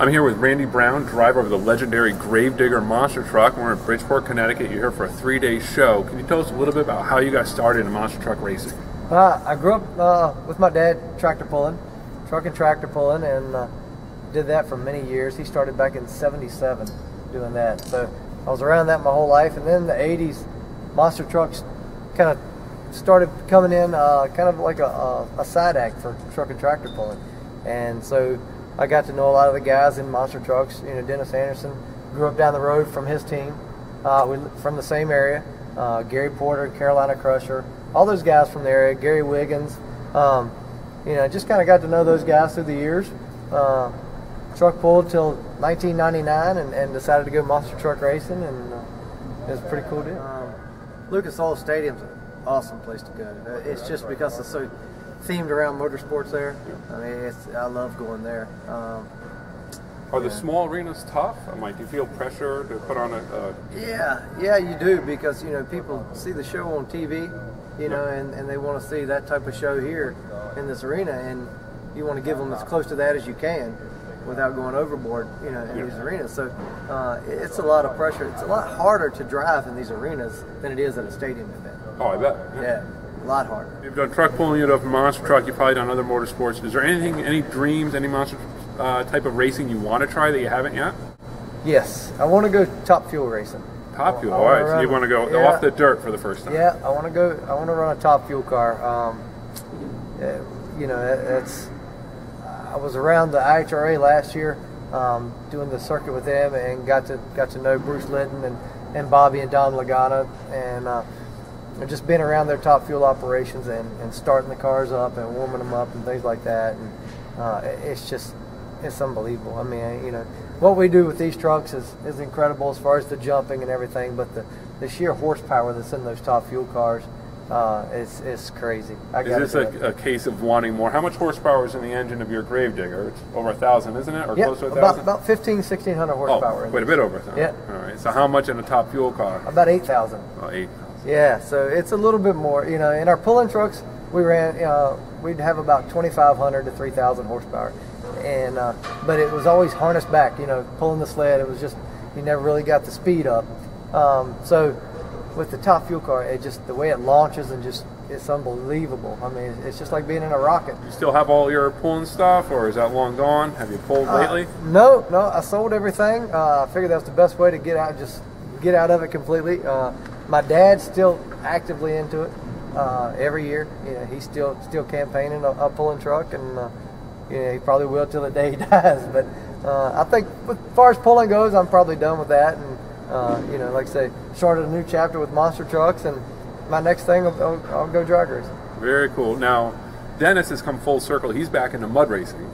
I'm here with Randy Brown, driver of the legendary Gravedigger monster truck. We're in Bridgeport, Connecticut. You're here for a 3-day show. Can you tell us a little bit about how you got started in monster truck racing? I grew up with my dad truck and tractor pulling, and did that for many years. He started back in '77 doing that. So I was around that my whole life. And then in the '80s, monster trucks kind of started coming in kind of like a side act for truck and tractor pulling. And so I got to know a lot of the guys in monster trucks. You know, Dennis Anderson grew up down the road from his team, from the same area. Gary Porter, Carolina Crusher, all those guys from the area. Gary Wiggins. You know, just kind of got to know those guys through the years. Truck pulled till 1999 and decided to go monster truck racing, and it was a pretty cool deal. Lucas Oil Stadium's an awesome place to go. It's just because it's so themed around motorsports there. I mean, I love going there. Are the small arenas tough? Like, do you feel pressure to put on a... Yeah, you do, because, you know, people see the show on TV, you know, and they want to see that type of show here in this arena, and you want to give them as close to that as you can without going overboard, you know, in these arenas. So it's a lot of pressure. It's a lot harder to drive in these arenas than it is at a stadium event. Oh, I bet. Yeah, a lot harder. You've done truck pulling, you've done monster truck, you've probably done other motorsports. Is there anything, any dreams, any monster type of racing you want to try that you haven't yet? Yes, I want to go top fuel racing. Top fuel, all right. So you want to go off the dirt for the first time? Yeah, I want to run a top fuel car. You know, I was around the IHRA last year, doing the circuit with them, and got to know Bruce Litton and Bobby and Dom Lagana, and just being around their top fuel operations and starting the cars up and warming them up and things like that. And it's unbelievable. I mean, you know, what we do with these trucks is incredible as far as the jumping and everything, but the sheer horsepower that's in those top fuel cars is crazy. Is this a case of wanting more? How much horsepower is in the engine of your Gravedigger? It's over 1,000, isn't it? Or close to 1,000? About 1,600 horsepower. Oh, quite a bit over 1,000. Yeah. All right. So how much in a top fuel car? About 8,000. Oh, 8,000. Yeah, so it's a little bit more. You know, in our pulling trucks, we ran, we'd have about 2,500 to 3,000 horsepower. And but it was always harnessed back, you know, pulling the sled. It was just, you never really got the speed up. So with the top fuel car, it just, the way it launches and just, it's unbelievable. I mean, it's just like being in a rocket. You still have all your pulling stuff, or is that long gone? Have you pulled lately? No, I sold everything. I figured that was the best way to get out, just get out of it completely. My dad's still actively into it every year. You know, he's still campaigning a pulling truck, and you know, he probably will till the day he dies. But I think, as far as pulling goes, I'm probably done with that. And you know, like I say, started a new chapter with monster trucks, and my next thing, I'll go drag racing. Very cool. Now, Dennis has come full circle. He's back into mud racing,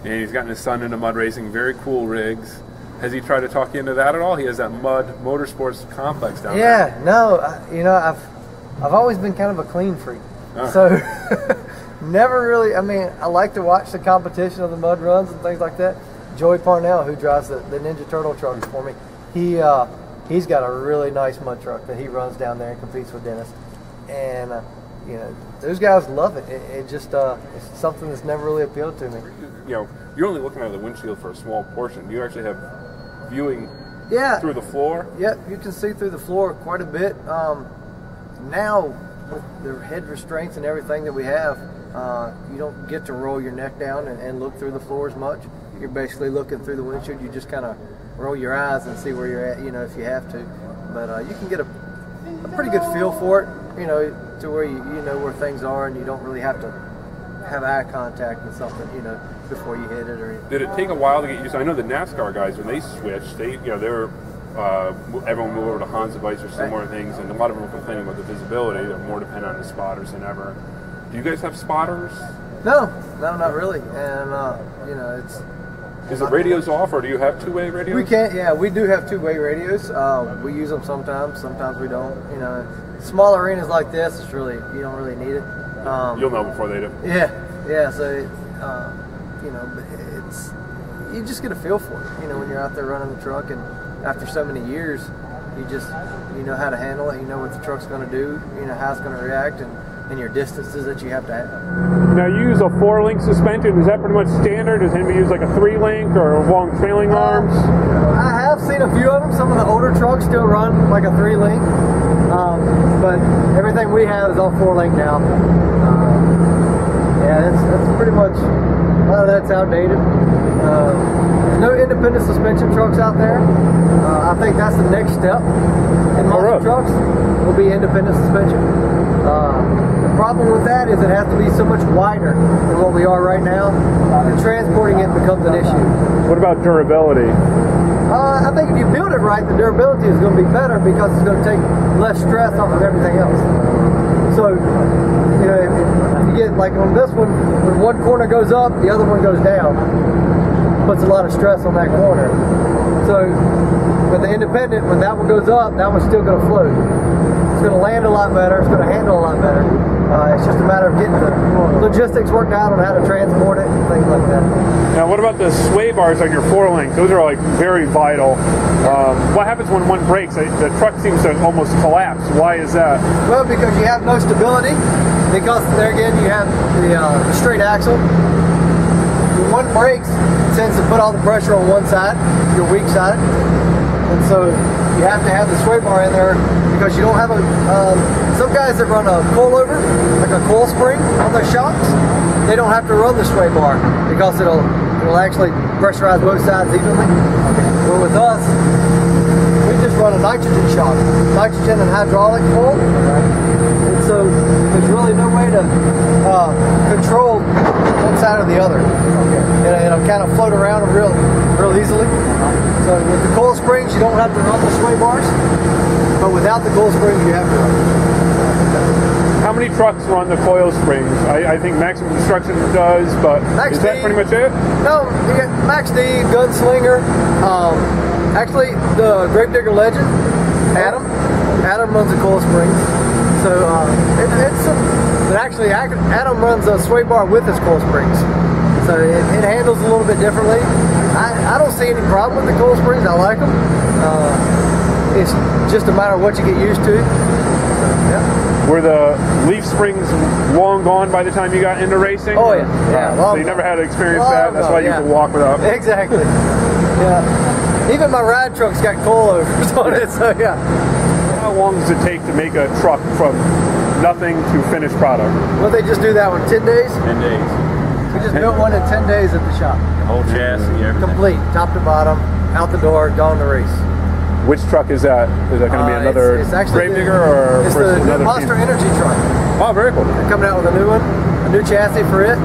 and he's gotten his son into mud racing. Very cool rigs. Has he tried to talk you into that at all? He has that mud motorsports complex down there. Yeah, no, you know, I've always been kind of a clean freak, so never really. I mean, I like to watch the competition of the mud runs and things like that. Joey Parnell, who drives the Ninja Turtle trucks for me, he's got a really nice mud truck that he runs down there and competes with Dennis, and you know, those guys love it. It just it's something that's never really appealed to me. You know, you're only looking out of the windshield for a small portion. Do you actually have viewing through the floor? Yeah, you can see through the floor quite a bit. Now, with the head restraints and everything that we have, you don't get to roll your neck down and look through the floor as much. You're basically looking through the windshield. You just kind of roll your eyes and see where you're at, you know, if you have to. But you can get a pretty good feel for it, you know, to where you know where things are, and you don't really have to have eye contact with something, you know, before you hit it or anything. Did it take a while to get used to? I know the NASCAR guys, when they switched, they were everyone moved over to Hans device or similar things, and a lot of them were complaining about the visibility. They're more dependent on the spotters than ever. Do you guys have spotters? No, not really. And you know, it's. Is the radios off, or do you have two-way radios? We can't. Yeah, we do have two-way radios. We use them sometimes. Sometimes we don't. You know, small arenas like this, it's really, you don't really need it. You'll know before they do. Yeah. So, you know, it's, you just get a feel for it. You know, when you're out there running the truck, and after so many years, you know how to handle it. You know what the truck's going to do. You know how it's going to react, and and your distances that you have to have. Now you use a 4-link suspension. Is that pretty much standard? Does anybody use like a 3-link or long trailing arms? I have seen a few of them. Some of the older trucks still run like a 3-link, but everything we have is all 4-link now. Yeah, that's pretty much, a lot of that's outdated. There's no independent suspension trucks out there. I think that's the next step in monster trucks, will be independent suspension. The problem with that is it has to be so much wider than what we are right now, and transporting it becomes an issue. What about durability? I think if you build it right, the durability is going to be better because it's going to take less stress off of everything else. So, you know, if you get like on this one, when one corner goes up, the other one goes down. Puts a lot of stress on that corner. So, with the independent, when that one goes up, that one's still going to float. It's going to land a lot better. It's going to handle a lot better. It's just a matter of getting the logistics worked out on how to transport it and things like that. Now, what about the sway bars on your 4-link? Those are like very vital. What happens when one breaks? The truck seems to almost collapse. Why is that? Well, because you have no stability. Because there again, you have the straight axle. When one breaks, it tends to put all the pressure on one side, your weak side. And so you have to have the sway bar in there because you don't have a, some guys that run a coilover, like a coil spring on their shocks, they don't have to run the sway bar because it'll actually pressurize both sides evenly. Where with us, we just run a nitrogen shock, nitrogen and hydraulic coil. And so there's really no way to control one side or the other. And it'll kind of float around real easily. So with the coil springs, you don't have to run the sway bars, but without the coil springs, you have to run. How many trucks run the coil springs? I think Maximum Destruction does, but is that pretty much it? No, you get Max D, Gunslinger, actually the Gravedigger Legend, Adam runs the coil springs. So but actually Adam runs a sway bar with his coil springs. So it handles a little bit differently. I don't see any problem with the coil springs. I like them. It's just a matter of what you get used to. So, yeah. Were the leaf springs long gone by the time you got into racing? Oh yeah. So you never had to experience that. That's why you could walk without. Exactly. Yeah. Even my ride truck's got coilovers on it. So yeah. How long does it take to make a truck from nothing to finished product? Well, they just do that one 10 days. 10 days. We just built one in 10 days at the shop. Whole chassis, everything. Complete, top to bottom, out the door, gone to race. Which truck is that? Is that going to be another Gravedigger or it's the new Monster Energy truck? Oh, very cool. They're coming out with a new one, a new chassis for it.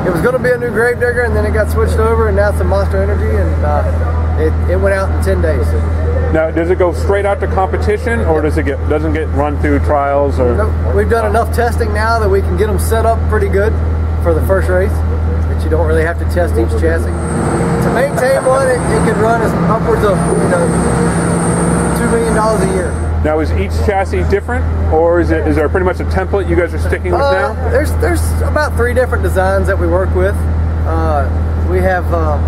It was going to be a new Gravedigger, and then it got switched over, and now it's a Monster Energy, and it went out in 10 days. Now, does it go straight out to competition, or doesn't get run through trials? Or nope. We've done enough testing now that we can get them set up pretty good for the first race. That you don't really have to test each chassis. To maintain one, it could run as upwards of $2 million a year. Now, is each chassis different, or is there pretty much a template you guys are sticking with now? There's about 3 different designs that we work with. We have, of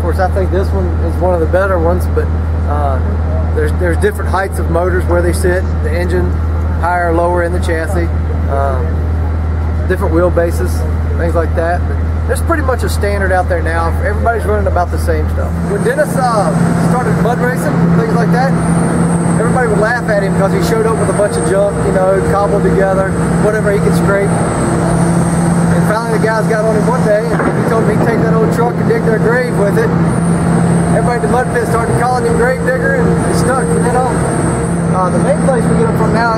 course, I think this one is one of the better ones, but there's different heights of motors where they sit, the engine higher or lower in the chassis, different wheelbases, things like that. But there's pretty much a standard out there now. Everybody's running about the same stuff. When Dennis started mud racing, things like that, everybody would laugh at him because he showed up with a bunch of junk, cobbled together, whatever he could scrape. And finally the guys got on him one day and he told him he'd take that old truck and dig their grave with it. Everybody in the mud pit started calling him Gravedigger, and it stuck from then on. The main place we get them from now,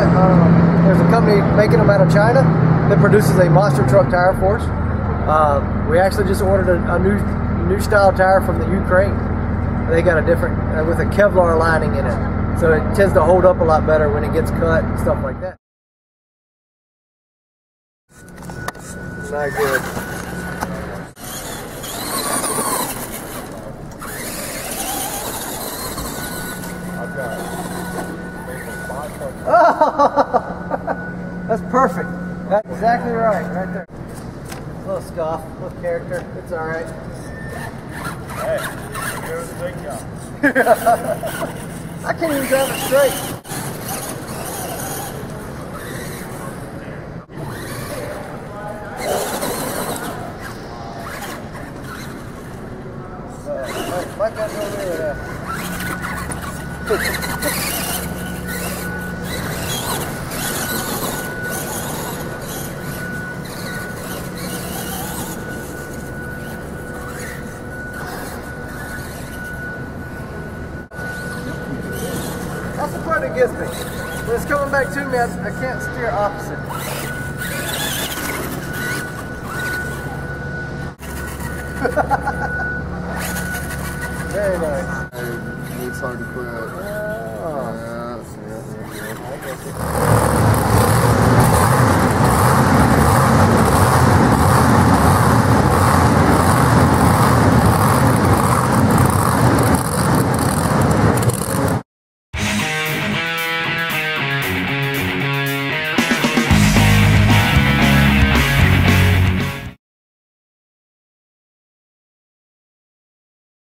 there's a company making them out of China that produces a monster truck tire for us. We actually just ordered a new style tire from the Ukraine. They got a different, with a Kevlar lining in it. So it tends to hold up a lot better when it gets cut and stuff like that. Not good. Oh, that's perfect. That's exactly right there. A little scuff, a little character. It's all right. Hey, here's the big job. I can't even drive it straight. That's the part that gets me. When it's coming back to me, I can't steer opposite. Very nice. It's hard to quit. Oh. Yeah. I guess it.